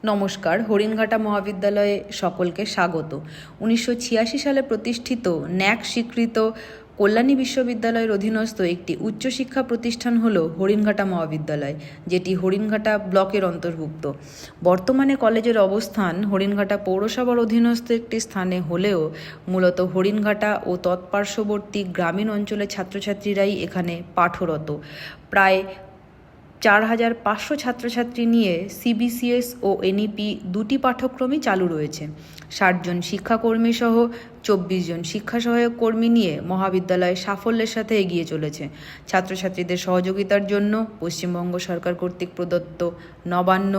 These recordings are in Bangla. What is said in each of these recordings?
নমস্কার, হরিণঘাটা মহাবিদ্যালয়ে সকলকে স্বাগত। 1986 সালে প্রতিষ্ঠিত ন্যাক স্বীকৃত কল্যাণী বিশ্ববিদ্যালয়ের অধীনস্থ একটি উচ্চশিক্ষা প্রতিষ্ঠান হল হরিণঘাটা মহাবিদ্যালয়, যেটি হরিণঘাটা ব্লকের অন্তর্ভুক্ত। বর্তমানে কলেজের অবস্থান হরিণঘাটা পৌরসভার অধীনস্থ একটি স্থানে হলেও মূলত হরিণঘাটা ও তৎপার্শ্ববর্তী গ্রামীণ অঞ্চলের ছাত্রছাত্রীরাই এখানে পাঠরত। প্রায় 4,500 ছাত্রছাত্রী নিয়ে সিবিসিএস ও এনইপি দুটি পাঠ্যক্রমই চালু রয়েছে। 60 জন শিক্ষাকর্মী সহ 24 জন শিক্ষা সহায়ক কর্মী নিয়ে মহাবিদ্যালয় সাফল্যের সাথে এগিয়ে চলেছে। ছাত্রছাত্রীদের সহযোগিতার জন্য পশ্চিমবঙ্গ সরকার কর্তৃক প্রদত্ত নবান্ন,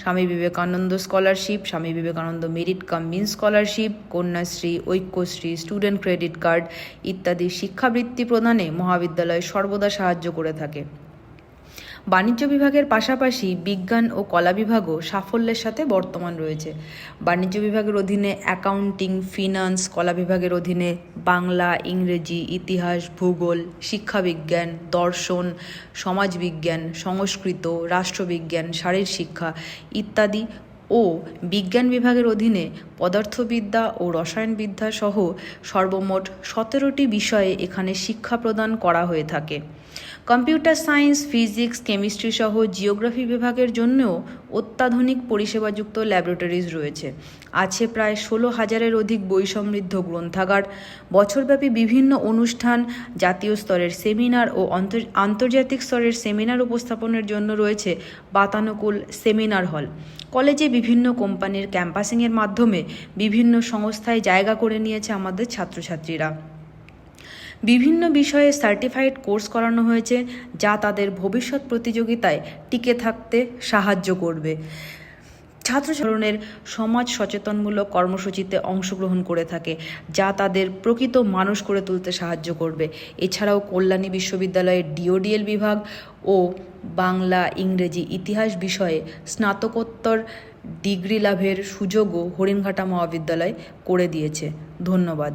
স্বামী Vivekananda scholarship, Swami Vivekananda merit cum mean scholarship, Kanyashree, Aikyashree, student credit card ইত্যাদি শিক্ষাবৃত্তি প্রদানে মহাবিদ্যালয় সর্বদা সাহায্য করে থাকে। বাণিজ্য বিভাগের পাশাপাশি বিজ্ঞান ও কলা বিভাগও সাফল্যের সাথে বর্তমান রয়েছে। বাণিজ্য বিভাগের অধীনে অ্যাকাউন্টিং, ফিনান্স, কলা বিভাগের অধীনে বাংলা, ইংরেজি, ইতিহাস, ভূগোল, শিক্ষাবিজ্ঞান, দর্শন, সমাজবিজ্ঞান, সংস্কৃত, রাষ্ট্রবিজ্ঞান, শারীরশিক্ষা ইত্যাদি ও বিজ্ঞান বিভাগের অধীনে পদার্থবিদ্যা ও রসায়নবিদ্যা সহ সর্বমোট 17টি বিষয়ে এখানে শিক্ষা প্রদান করা হয়ে থাকে। কম্পিউটার সায়েন্স, ফিজিক্স, কেমিস্ট্রি সহ জিওগ্রাফি বিভাগের জন্যও অত্যাধুনিক পরিষেবাযুক্ত ল্যাবরেটরিজ রয়েছে। আছে প্রায় 16,000-এর অধিক বই সমৃদ্ধ গ্রন্থাগার। বছরব্যাপী বিভিন্ন অনুষ্ঠান, জাতীয় স্তরের সেমিনার ও আন্তর্জাতিক স্তরের সেমিনার উপস্থাপনের জন্য রয়েছে বাতানুকূল সেমিনার হল। কলেজে বিভিন্ন কোম্পানির ক্যাম্পাসিংয়ের মাধ্যমে বিভিন্ন সংস্থায় জায়গা করে নিয়েছে আমাদের ছাত্রছাত্রীরা। বিভিন্ন বিষয়ে সার্টিফাইড কোর্স করানো হয়েছে, যা তাদের ভবিষ্যৎ প্রতিযোগিতায় টিকে থাকতে সাহায্য করবে। ছাত্রছাত্রীদের সমাজ সচেতনমূলক কর্মসূচিতে অংশগ্রহণ করে থাকে, যা তাদের প্রকৃত মানুষ করে তুলতে সাহায্য করবে। এছাড়াও কল্যাণী বিশ্ববিদ্যালয়ের ডিওডিএল বিভাগ ও বাংলা, ইংরেজি, ইতিহাস বিষয়ে স্নাতকোত্তর ডিগ্রি লাভের সুযোগও হরিণঘাটা মহাবিদ্যালয় করে দিয়েছে। ধন্যবাদ।